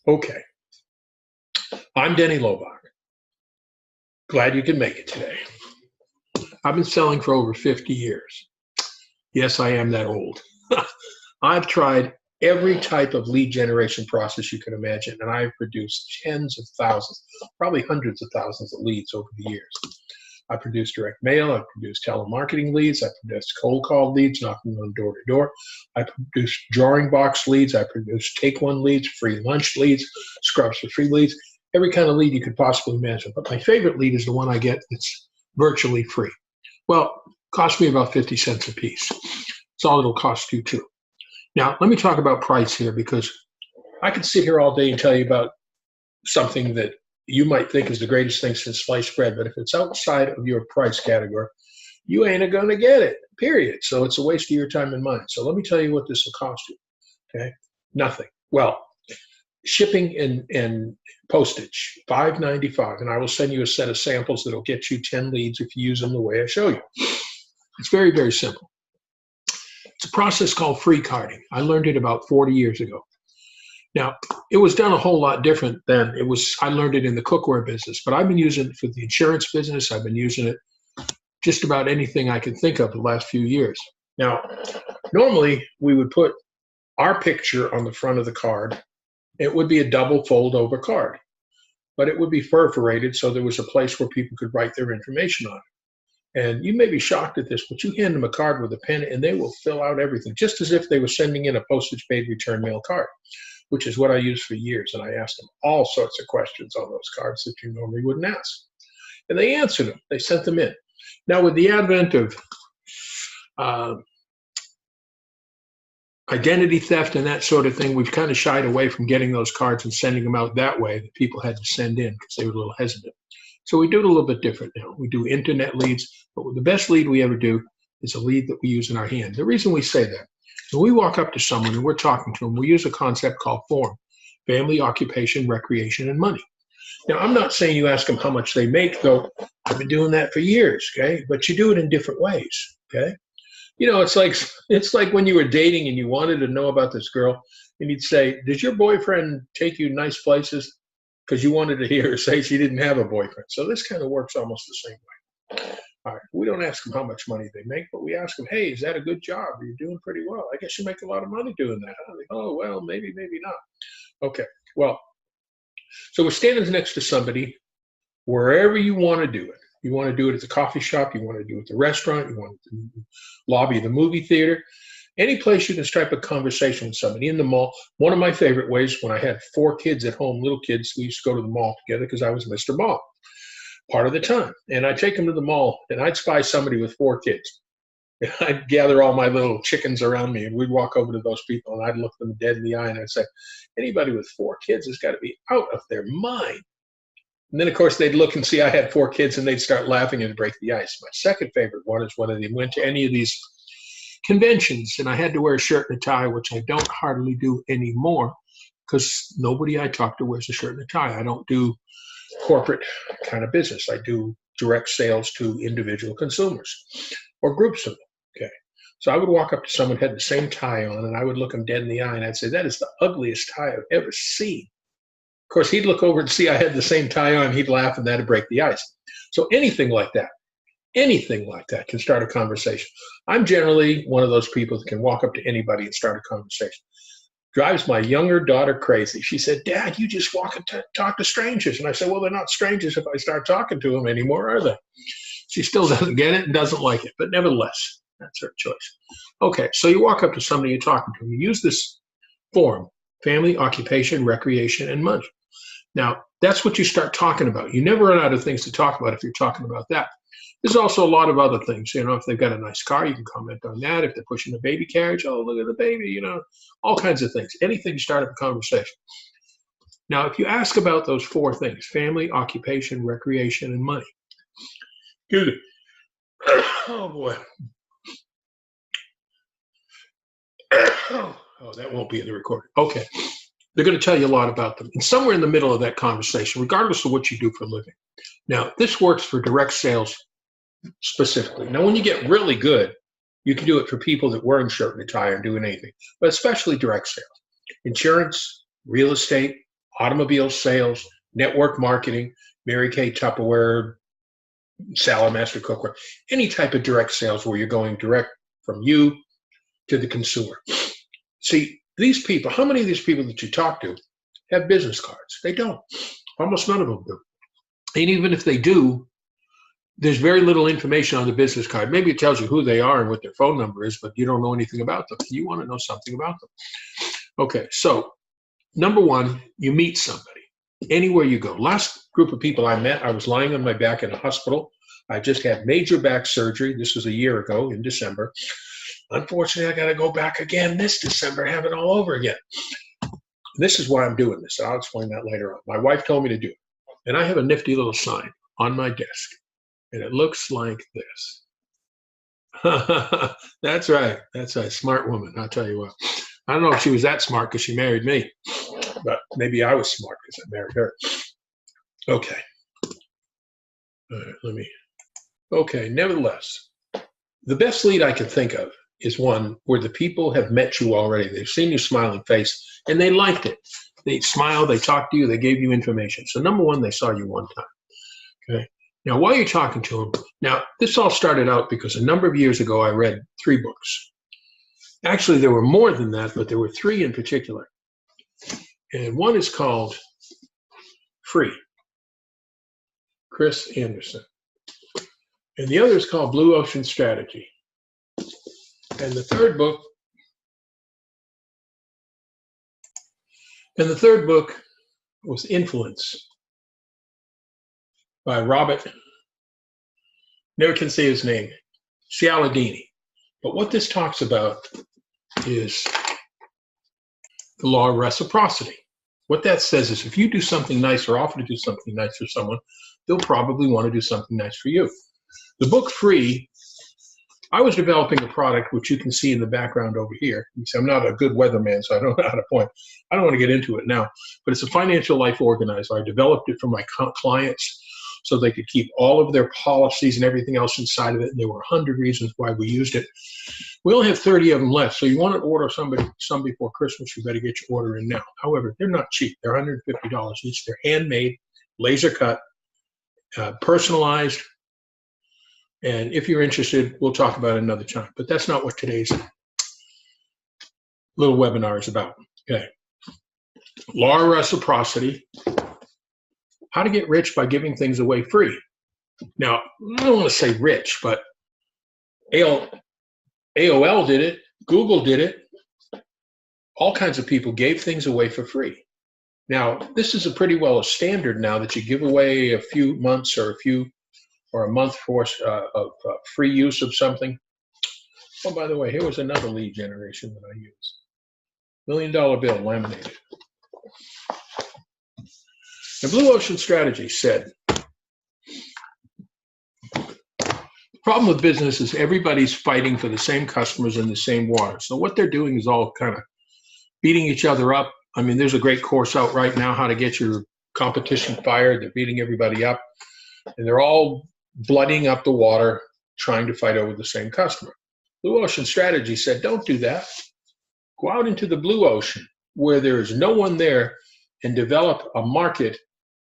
Okay, I'm Denny Lobach. Glad you can make it today. I've been selling for over 50 years. Yes, I am that old. I've tried every type of lead generation process you can imagine, and I've produced tens of thousands, probably hundreds of thousands of leads over the years. I produced direct mail, I produced telemarketing leads, I produced cold call leads, knocking on door to door. I produced drawing box leads, I produced take one leads, free lunch leads, scrubs for free leads, every kind of lead you could possibly imagine. But my favorite lead is the one I get that's virtually free. Well, it cost me about 50 cents a piece. It's all it'll cost you too. Now, let me talk about price here, because I could sit here all day and tell you about something that you might think is the greatest thing since sliced bread, but if it's outside of your price category, you ain't going to get it, period. So it's a waste of your time and mine. So let me tell you what this will cost you, okay? Nothing. Well, shipping and postage, $5.95, and I will send you a set of samples that'll get you 10 leads if you use them the way I show you. It's very, very simple. It's a process called free carding. I learned it about 40 years ago. Now, it was done a whole lot different than I learned it in the cookware business, but I've been using it for the insurance business. I've been using it just about anything I can think of the last few years. Now, normally we would put our picture on the front of the card. It would be a double fold over card, but it would be perforated so there was a place where people could write their information on it. And you may be shocked at this, but you hand them a card with a pen and they will fill out everything, just as if they were sending in a postage paid return mail card, which is what I used for years. And I asked them all sorts of questions on those cards that you normally wouldn't ask. And they answered them. They sent them in. Now, with the advent of identity theft and that sort of thing, we've kind of shied away from getting those cards and sending them out that way that people had to send in because they were a little hesitant. So we do it a little bit different now. We do internet leads, but the best lead we ever do is a lead that we use in our hand. The reason we say that, when we walk up to someone and we're talking to them, we use a concept called FORM: family, occupation, recreation, and money. Now, I'm not saying you ask them how much they make, though. I've been doing that for years, okay? But you do it in different ways, okay? You know, it's like when you were dating and you wanted to know about this girl, and you'd say, "Does your boyfriend take you nice places?" Because you wanted to hear her say she didn't have a boyfriend. So this kind of works almost the same way. All right, we don't ask them how much money they make, but we ask them, "Hey, is that a good job? Are you doing pretty well? I guess you make a lot of money doing that." Huh? Oh, well, maybe, maybe not. Okay, well, so we're standing next to somebody wherever you want to do it. You want to do it at the coffee shop, you want to do it at the restaurant, you want to do it in the lobby of the movie theater. Any place you can strike a conversation with somebody. In the mall, one of my favorite ways, when I had 4 kids at home, little kids, we used to go to the mall together because I was Mr. Mall part of the time. And I'd take them to the mall and I'd spy somebody with 4 kids. And I'd gather all my little chickens around me and we'd walk over to those people and I'd look them dead in the eye and I'd say, anybody with 4 kids has got to be out of their mind. And then, of course, they'd look and see I had 4 kids and they'd start laughing and break the ice. My second favorite one is when they went to any of these conventions and I had to wear a shirt and a tie, which I don't hardly do anymore because nobody I talk to wears a shirt and a tie. I don't do corporate kind of business. I do direct sales to individual consumers or groups of them. Okay. So I would walk up to someone who had the same tie on and I would look them dead in the eye and I'd say, "That is the ugliest tie I've ever seen." Of course, he'd look over and see I had the same tie on. He'd laugh and that'd break the ice. So anything like that can start a conversation. I'm generally one of those people that can walk up to anybody and start a conversation. Drives my younger daughter crazy. She said, "Dad, you just walk and talk to strangers." And I said, "Well, they're not strangers if I start talking to them anymore, are they?" She still doesn't get it and doesn't like it, but nevertheless, that's her choice. Okay, so you walk up to somebody you're talking to. You use this form: family, occupation, recreation, and money. Now, that's what you start talking about. You never run out of things to talk about if you're talking about that. There's also a lot of other things. You know, if they've got a nice car, you can comment on that. If they're pushing a baby carriage, "Oh, look at the baby," you know, all kinds of things. Anything to start up a conversation. Now, if you ask about those 4 things: family, occupation, recreation, and money. Excuse me. Oh, boy. Oh, that won't be in the recording. Okay. They're going to tell you a lot about them. And somewhere in the middle of that conversation, regardless of what you do for a living. Now, this works for direct sales specifically. Now, when you get really good, you can do it for people that weren't shirt and tie or doing anything, but especially direct sales. Insurance, real estate, automobile sales, network marketing, Mary Kay Tupperware, Salad Master Cookware, any type of direct sales where you're going direct from you to the consumer. See, these people, how many of these people that you talk to have business cards? They don't. Almost none of them do. And even if they do, there's very little information on the business card. Maybe it tells you who they are and what their phone number is, but you don't know anything about them. You want to know something about them. Okay, so number one, you meet somebody anywhere you go. Last group of people I met, I was lying on my back in a hospital. I just had major back surgery. This was a year ago in December. Unfortunately, I got to go back again this December, have it all over again. This is why I'm doing this. I'll explain that later on. My wife told me to do it. And I have a nifty little sign on my desk. And it looks like this. That's right. That's a smart woman. I'll tell you what. I don't know if she was that smart because she married me, but maybe I was smart because I married her. Okay. All right, okay, nevertheless, the best lead I can think of is one where the people have met you already. They've seen your smiling face and they liked it. They smiled, they talked to you, they gave you information. So number one, they saw you one time. Okay. Now, while you're talking to them, now this all started out because a number of years ago, I read 3 books. Actually, there were more than that, but there were 3 in particular. And one is called Free, Chris Anderson. And the other is called Blue Ocean Strategy. And the third book was Influence by Robert, never can say his name, Cialdini. But what this talks about is the law of reciprocity. What that says is if you do something nice or offer to do something nice for someone, they'll probably want to do something nice for you. The book Free, I was developing a product which you can see in the background over here. I'm not a good weatherman, so I don't know how to point. I don't want to get into it now, but it's a financial life organizer. I developed it for my clients so they could keep all of their policies and everything else inside of it. And there were 100 reasons why we used it. We only have 30 of them left. So you want to order some before Christmas, you better get your order in now. However, they're not cheap. They're $150 each. They're handmade, laser cut, personalized. And if you're interested, we'll talk about it another time. But that's not what today's little webinar is about. Okay. Law of reciprocity. How to get rich by giving things away free. Now, I don't want to say rich, but AOL did it. Google did it. All kinds of people gave things away for free. Now, this is a pretty well a standard now that you give away a few months or a month for of free use of something. Oh, by the way, here was another lead generation that I used. $1 million bill laminated. The Blue Ocean Strategy said, the problem with business is everybody's fighting for the same customers in the same water. So what they're doing is all kind of beating each other up. I mean, there's a great course out right now, how to get your competition fired. They're beating everybody up. And they're all blooding up the water, trying to fight over the same customer. Blue Ocean Strategy said, don't do that. Go out into the blue ocean where there is no one there and develop a market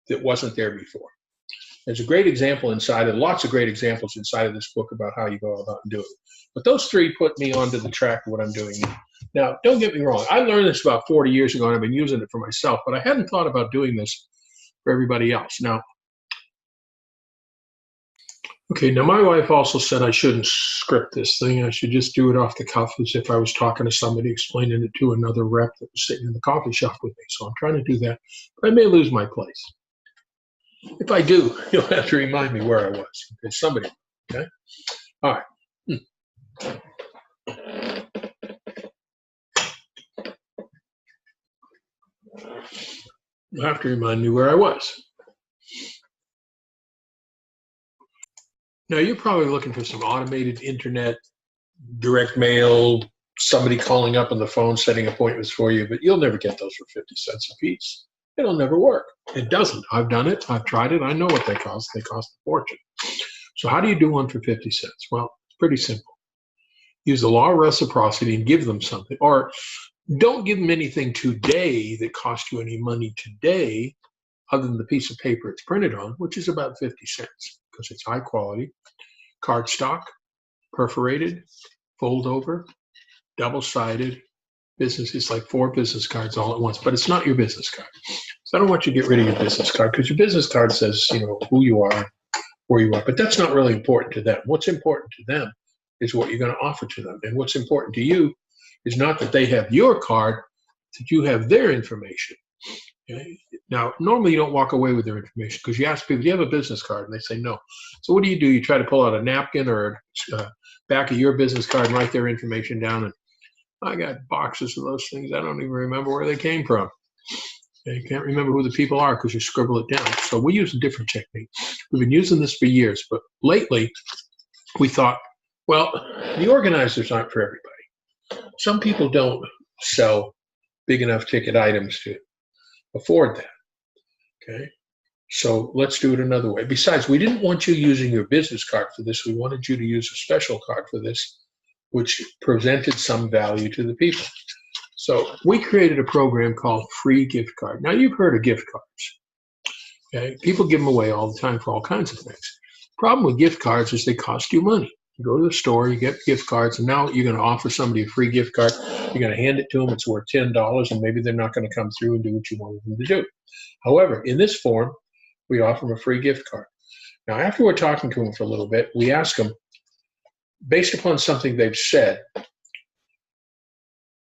that wasn't there before. There's a great example inside of, lots of great examples inside of this book about how you go about and do it. But those 3 put me onto the track of what I'm doing now. Now, don't get me wrong. I learned this about 40 years ago and I've been using it for myself, but I hadn't thought about doing this for everybody else. Now, okay, now my wife also said I shouldn't script this thing. I should just do it off the cuff as if I was talking to somebody, explaining it to another rep that was sitting in the coffee shop with me. So I'm trying to do that, but I may lose my place. If I do, you'll have to remind me where I was. Okay, somebody, okay? All right. You'll have to remind me where I was. Now, you're probably looking for some automated internet, direct mail, somebody calling up on the phone, setting appointments for you, but you'll never get those for 50 cents a piece. It'll never work. It doesn't. I've done it. I've tried it. I know what they cost. They cost a fortune. So how do you do one for 50 cents? Well, it's pretty simple. Use the law of reciprocity and give them something. Or Don't give them anything today that costs you any money today, other than the piece of paper it's printed on, which is about 50 cents, because it's high quality, cardstock, perforated, fold over, double-sided. Business is like 4 business cards all at once, but it's not your business card. So I don't want you to get rid of your business card, because your business card says, who you are, where you are, but that's not really important to them. What's important to them is what you're going to offer to them. And what's important to you is not that they have your card, that you have their information. Okay? Now, normally you don't walk away with their information, because you ask people, do you have a business card? And they say no. So what do? You try to pull out a napkin or a back of your business card and write their information down. And I got boxes of those things. I don't even remember where they came from. You can't remember who the people are because you scribble it down. So we use a different technique. We've been using this for years, but lately we thought, well, the organizers aren't for everybody. Some people don't sell big enough ticket items to afford that. Okay, so let's do it another way. Besides, we didn't want you using your business card for this. We wanted you to use a special card for this, which presented some value to the people. So we created a program called Free Gift Card. Now, you've heard of gift cards. Okay, people give them away all the time for all kinds of things. Problem with gift cards is they cost you money. You go to the store, you get gift cards, and now you're going to offer somebody a free gift card. You're going to hand it to them. It's worth $10, and maybe they're not going to come through and do what you wanted them to do. However, in this form, we offer them a free gift card. Now, after we're talking to them for a little bit, we ask them, based upon something they've said,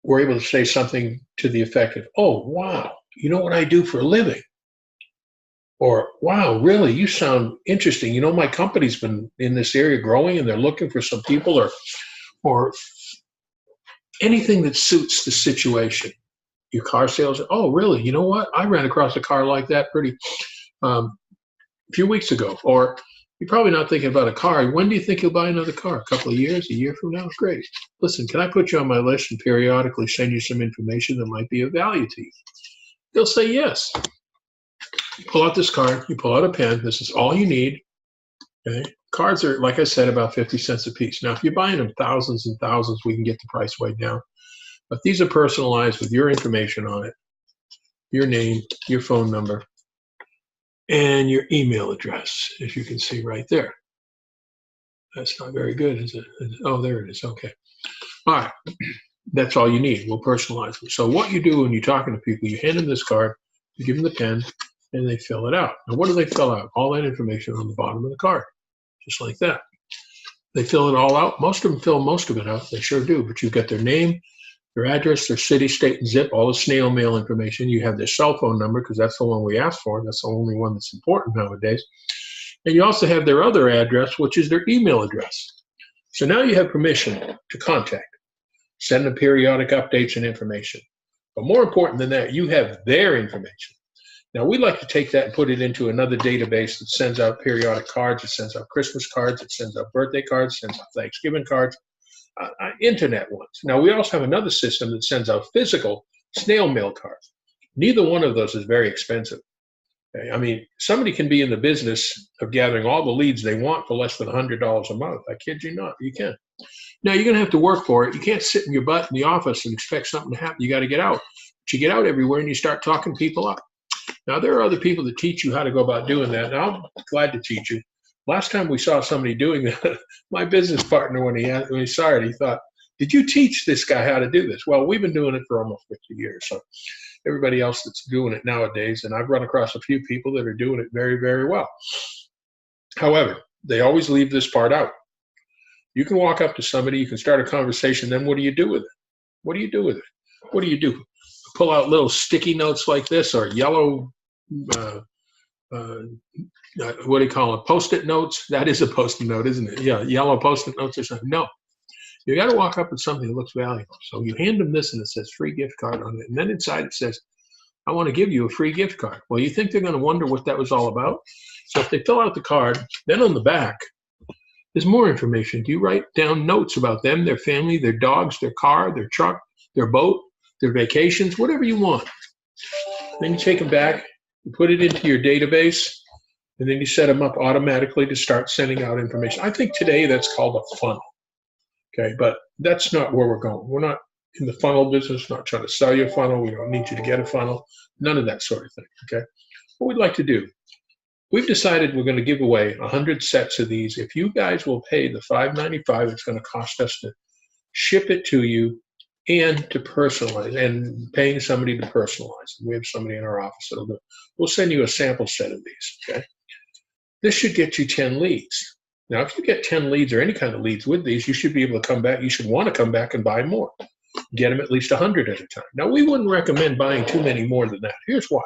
we're able to say something to the effect of, oh, wow, you know what I do for a living? Or, wow, really, you sound interesting. My company's been in this area growing and they're looking for some people, or anything that suits the situation. Your car sales, oh, really, you know what? I ran across a car like that a few weeks ago. Or you're probably not thinking about a car. When do you think you'll buy another car? A couple of years, a year from now? Great. Listen, can I put you on my list and periodically send you some information that might be of value to you? They'll say yes. You pull out this card, you pull out a pen. This is all you need. Okay? Cards are, like I said, about 50 cents a piece. Now, if you're buying them thousands and thousands, we can get the price way down. But these are personalized with your information on it, your name, your phone number, and your email address, as you can see right there. That's not very good, is it? Oh, there it is. Okay. All right. That's all you need. We'll personalize it. So what you do when you're talking to people, you hand them this card, you give them the pen, and they fill it out. And what do they fill out? All that information on the bottom of the card, just like that. They fill it all out. Most of them fill most of it out. They sure do. But you've got their name, their address, their city, state, and zip, all the snail mail information. You have their cell phone number, because that's the one we asked for. That's the only one that's important nowadays. And you also have their other address, which is their email address. So now you have permission to contact, send them periodic updates and information. But more important than that, you have their information. Now, we like to take that and put it into another database that sends out periodic cards. It sends out Christmas cards. It sends out birthday cards, sends out Thanksgiving cards, internet ones. Now, we also have another system that sends out physical snail mail cards. Neither one of those is very expensive. Okay? I mean, somebody can be in the business of gathering all the leads they want for less than $100 a month. I kid you not. You can. Now, you're going to have to work for it. You can't sit in your butt in the office and expect something to happen. You got to get out. But you get out everywhere and you start talking people up. Now, there are other people that teach you how to go about doing that, and I'm glad to teach you. Last time we saw somebody doing that, my business partner, when he saw it, he thought, did you teach this guy how to do this? Well, we've been doing it for almost 50 years, so everybody else that's doing it nowadays, and I've run across a few people that are doing it very, very well. However, they always leave this part out. You can walk up to somebody, you can start a conversation, then what do you do with it? What do you do with it? What do you do? Pull out little sticky notes like this, or yellow, what do you call it, Post-it notes? That is a Post-it note, isn't it? Yeah, yellow Post-it notes or something. No, you got to walk up with something that looks valuable. So you hand them this, and it says free gift card on it. And then inside it says, I want to give you a free gift card. Well, you think they're going to wonder what that was all about? So if they fill out the card, then on the back, there's more information. You write down notes about them, their family, their dogs, their car, their truck, their boat, their vacations, whatever you want. Then you take them back, you put it into your database, and then you set them up automatically to start sending out information. I think today that's called a funnel. Okay, but that's not where we're going. We're not in the funnel business, not trying to sell you a funnel. We don't need you to get a funnel, none of that sort of thing, okay? What we'd like to do, we've decided we're going to give away 100 sets of these. If you guys will pay the $5.95, it's going to cost us to ship it to you and to personalize, and paying somebody to personalize. We have somebody in our office that'll do it. We'll send you a sample set of these, okay? This should get you 10 leads. Now, if you get 10 leads or any kind of leads with these, you should be able to come back. You should want to come back and buy more. Get them at least 100 at a time. Now, we wouldn't recommend buying too many more than that. Here's why.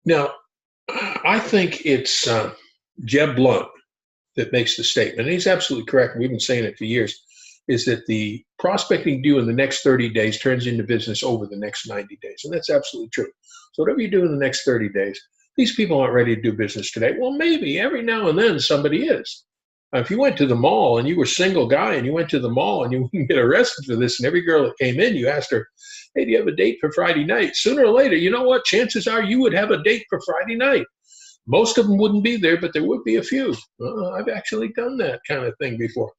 Now, I think it's Jeb Blunt that makes the statement, and he's absolutely correct. We've been saying it for years, is that the prospecting due in the next 30 days turns into business over the next 90 days. And that's absolutely true. So whatever you do in the next 30 days, these people aren't ready to do business today. Well, maybe every now and then somebody is. If you went to the mall and you were a single guy and you went to the mall and you get arrested for this, and every girl that came in, you asked her, hey, do you have a date for Friday night? Sooner or later, you know what? Chances are you would have a date for Friday night. Most of them wouldn't be there, but there would be a few. I've actually done that kind of thing before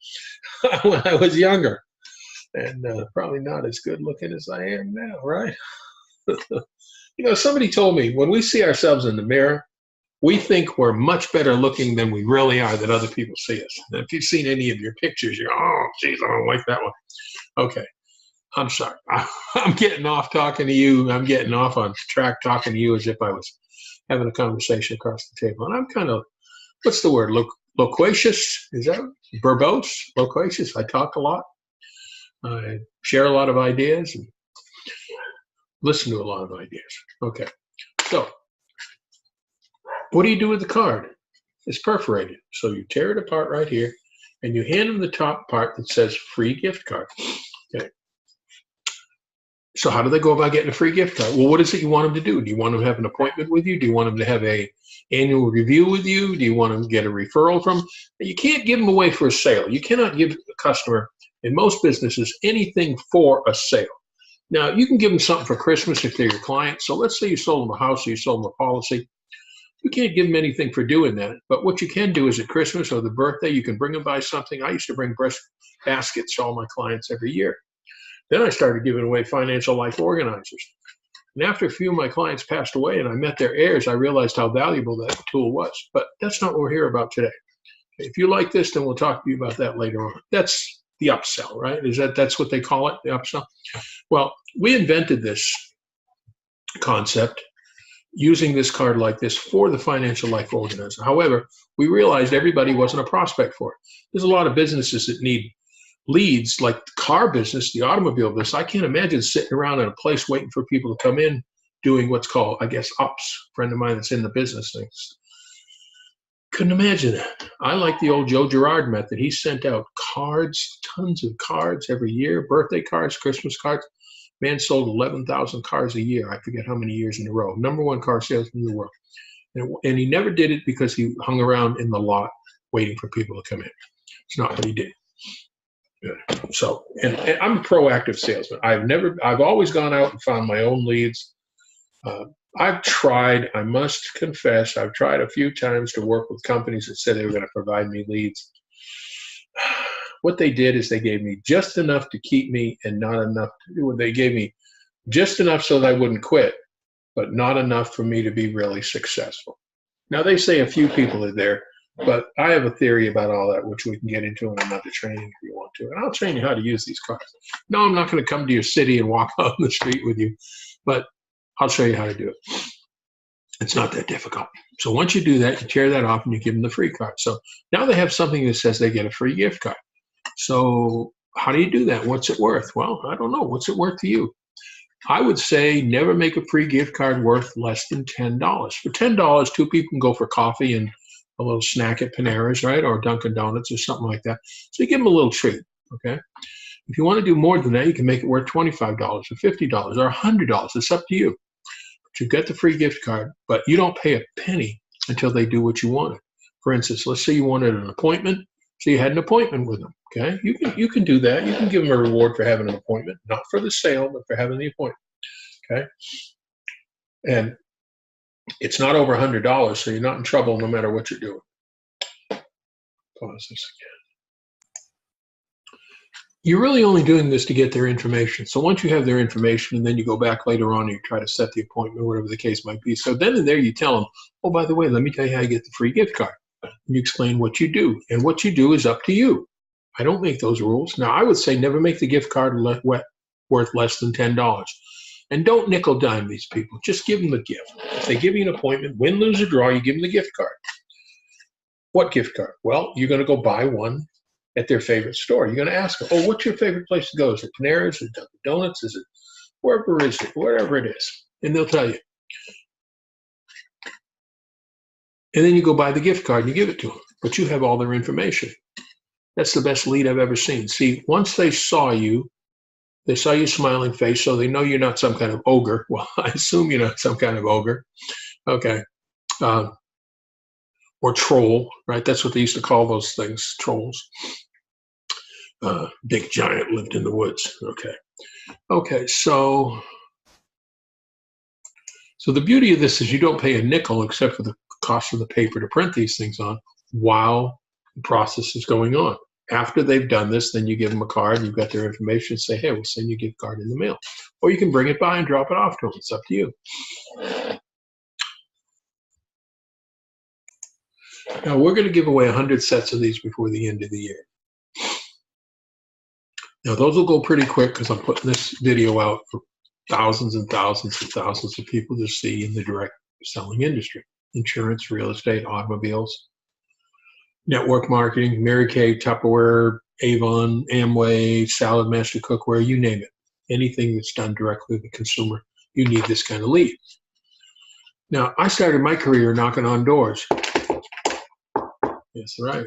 when I was younger, and probably not as good looking as I am now, right? You know, somebody told me when we see ourselves in the mirror, we think we're much better looking than we really are, that other people see us. And if you've seen any of your pictures, you're, oh, geez, I don't like that one. Okay, I'm sorry. I'm getting off talking to you. I'm getting off on track talking to you as if I was having a conversation across the table. And I'm kind of, what's the word, loquacious? Is that verbose? Loquacious? I talk a lot. I share a lot of ideas and listen to a lot of ideas. Okay, so what do you do with the card? It's perforated. So you tear it apart right here, and you hand them the top part that says free gift card. Okay. So how do they go about getting a free gift card? Well, what is it you want them to do? Do you want them to have an appointment with you? Do you want them to have a annual review with you? Do you want them to get a referral from? You can't give them away for a sale. You cannot give the customer, in most businesses, anything for a sale. Now, you can give them something for Christmas if they're your client. So let's say you sold them a house or you sold them a policy. You can't give them anything for doing that. But what you can do is at Christmas or the birthday, you can bring them by something. I used to bring breast baskets to all my clients every year. Then I started giving away financial life organizers. And after a few of my clients passed away and I met their heirs, I realized how valuable that tool was. But that's not what we're here about today. If you like this, then we'll talk to you about that later on. That's the upsell, right? That's what they call it, the upsell? Well, we invented this concept using this card like this for the financial life organizer. However, we realized everybody wasn't a prospect for it. There's a lot of businesses that need leads, like the car business, the automobile business. I can't imagine sitting around in a place waiting for people to come in doing what's called, I guess, ups. A friend of mine that's in the business thinks, couldn't imagine that. I like the old Joe Girard method. He sent out cards, tons of cards every year, birthday cards, Christmas cards. Man sold 11,000 cars a year. I forget how many years in a row. #1 car salesman in the world. And he never did it because he hung around in the lot waiting for people to come in. It's not what he did. So, and I'm a proactive salesman. I've always gone out and found my own leads. I've tried, I must confess, I've tried a few times to work with companies that said they were going to provide me leads. What they did is they gave me just enough to keep me and not enough to do. They gave me just enough so that I wouldn't quit, but not enough for me to be really successful. Now, they say a few people are there, but I have a theory about all that, which we can get into in another training if you want to. And I'll train you how to use these cards. No, I'm not going to come to your city and walk out on the street with you, but I'll show you how to do it. It's not that difficult. So once you do that, you tear that off and you give them the free card. So now they have something that says they get a free gift card. So how do you do that? What's it worth? Well, I don't know. What's it worth to you? I would say never make a free gift card worth less than $10. For $10, two people can go for coffee and a little snack at Panera's, right? Or Dunkin' Donuts or something like that. So you give them a little treat, okay? If you want to do more than that, you can make it worth $25 or $50 or $100. It's up to you. But you get the free gift card, but you don't pay a penny until they do what you wanted. For instance, let's say you wanted an appointment. So you had an appointment with them, okay? You can do that. You can give them a reward for having an appointment, not for the sale, but for having the appointment, okay? And it's not over $100, so you're not in trouble no matter what you're doing. Pause this again. you're really only doing this to get their information. So once you have their information, and then you go back later on and you try to set the appointment, whatever the case might be. So then and there you tell them, oh, by the way, let me tell you how you get the free gift card. And you explain what you do. And what you do is up to you. I don't make those rules. Now, I would say never make the gift card worth less than $10. And don't nickel dime these people. Just give them the gift. If they give you an appointment, win, lose, or draw, you give them the gift card. What gift card? Well, you're going to go buy one at their favorite store. You're going to ask them, oh, what's your favorite place to go? Is it Panera's? Is it Dunkin' Donuts? Is it wherever is it? Wherever it is. And they'll tell you. And then you go buy the gift card and you give it to them. But you have all their information. That's the best lead I've ever seen. See, once they saw your smiling face, so they know you're not some kind of ogre. Well, I assume you're not some kind of ogre. Okay. Or troll, right? That's what they used to call those things, trolls. Big giant lived in the woods. Okay, so the beauty of this is you don't pay a nickel except for the cost of the paper to print these things on while the process is going on. After they've done this, then you give them a card, you've got their information, say, hey, we'll send you a gift card in the mail. Or you can bring it by and drop it off to them. It's up to you. Now, we're going to give away 100 sets of these before the end of the year. Now, those will go pretty quick because I'm putting this video out for thousands and thousands and thousands of people to see in the direct selling industry. Insurance, real estate, automobiles, network marketing, Mary Kay, Tupperware, Avon, Amway, Salad Master Cookware, you name it. Anything that's done directly with the consumer, you need this kind of lead. Now, I started my career knocking on doors. That's right.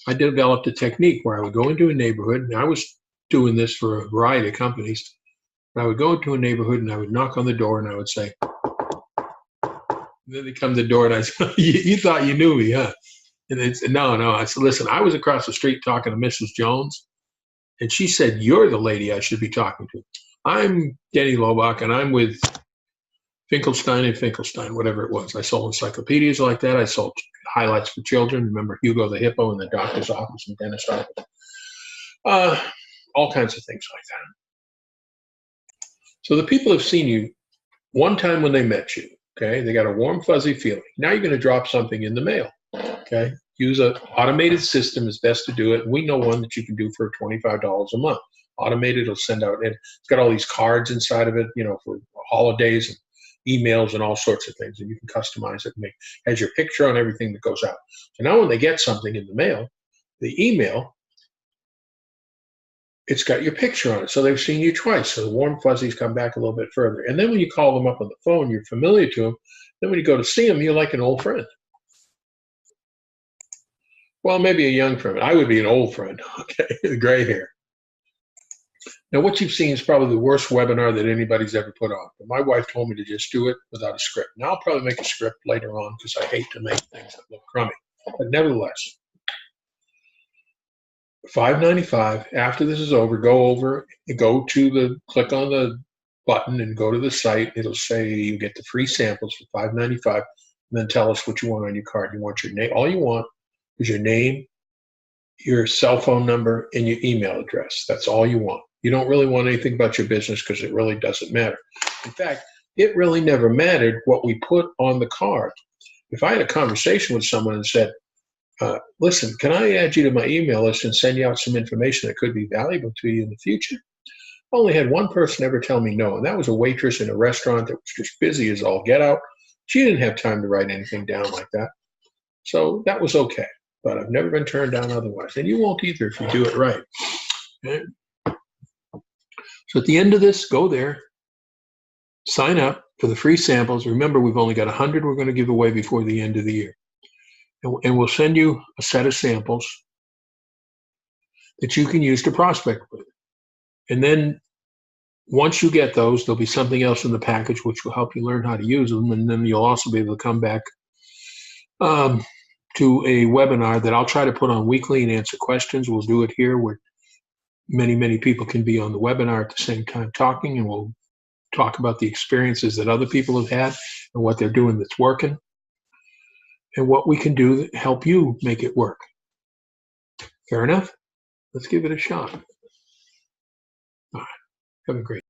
I developed a technique where I would go into a neighborhood, and I was doing this for a variety of companies. But I would go into a neighborhood and I would knock on the door and I would say, and then they come to the door and I said, you thought you knew me, huh? And they said, no. I said, listen, I was across the street talking to Mrs. Jones, and she said, you're the lady I should be talking to. I'm Denny Lobach, and I'm with Finkelstein and Finkelstein, whatever it was. I sold encyclopedias like that. I sold highlights for children. Remember Hugo the Hippo in the doctor's office and dentist office. All kinds of things like that. So the people have seen you one time when they met you, okay? They got a warm, fuzzy feeling. Now you're going to drop something in the mail, okay? Use an automated system is best to do it. We know one that you can do for $25 a month. Automated will send out, and it's got all these cards inside of it, for holidays and emails and all sorts of things, and you can customize it and has your picture on everything that goes out. So now when they get something in the mail, the email, it's got your picture on it. So they've seen you twice. So the warm fuzzies come back a little bit further. And then when you call them up on the phone, you're familiar to them. Then when you go to see them, you're like an old friend. Well, maybe a young friend. I would be an old friend, okay, the gray hair. Now, what you've seen is probably the worst webinar that anybody's ever put on. But my wife told me to just do it without a script. Now, I'll probably make a script later on because I hate to make things that look crummy. But nevertheless, $5.95. After this is over, click on the button and go to the site. It'll say you get the free samples for $5.95. And then tell us what you want on your card. You want your name. All you want is your name, your cell phone number, and your email address. That's all you want. You don't really want anything about your business because it really doesn't matter. In fact, it really never mattered what we put on the card. If I had a conversation with someone and said, listen, can I add you to my email list and send you out some information that could be valuable to you in the future? I only had one person ever tell me no, and that was a waitress in a restaurant that was just busy as all get out. She didn't have time to write anything down like that. So that was okay, but I've never been turned down otherwise. And you won't either if you do it right. Okay? So at the end of this, go there, sign up for the free samples. Remember, we've only got 100 we're going to give away before the end of the year. And we'll send you a set of samples that you can use to prospect with. And then once you get those, there'll be something else in the package which will help you learn how to use them. And then you'll also be able to come back to a webinar that I'll try to put on weekly and answer questions. We'll do it here where many people can be on the webinar at the same time talking, and we'll talk about the experiences that other people have had and what they're doing that's working and what we can do to help you make it work. Fair enough? Let's give it a shot. Have a great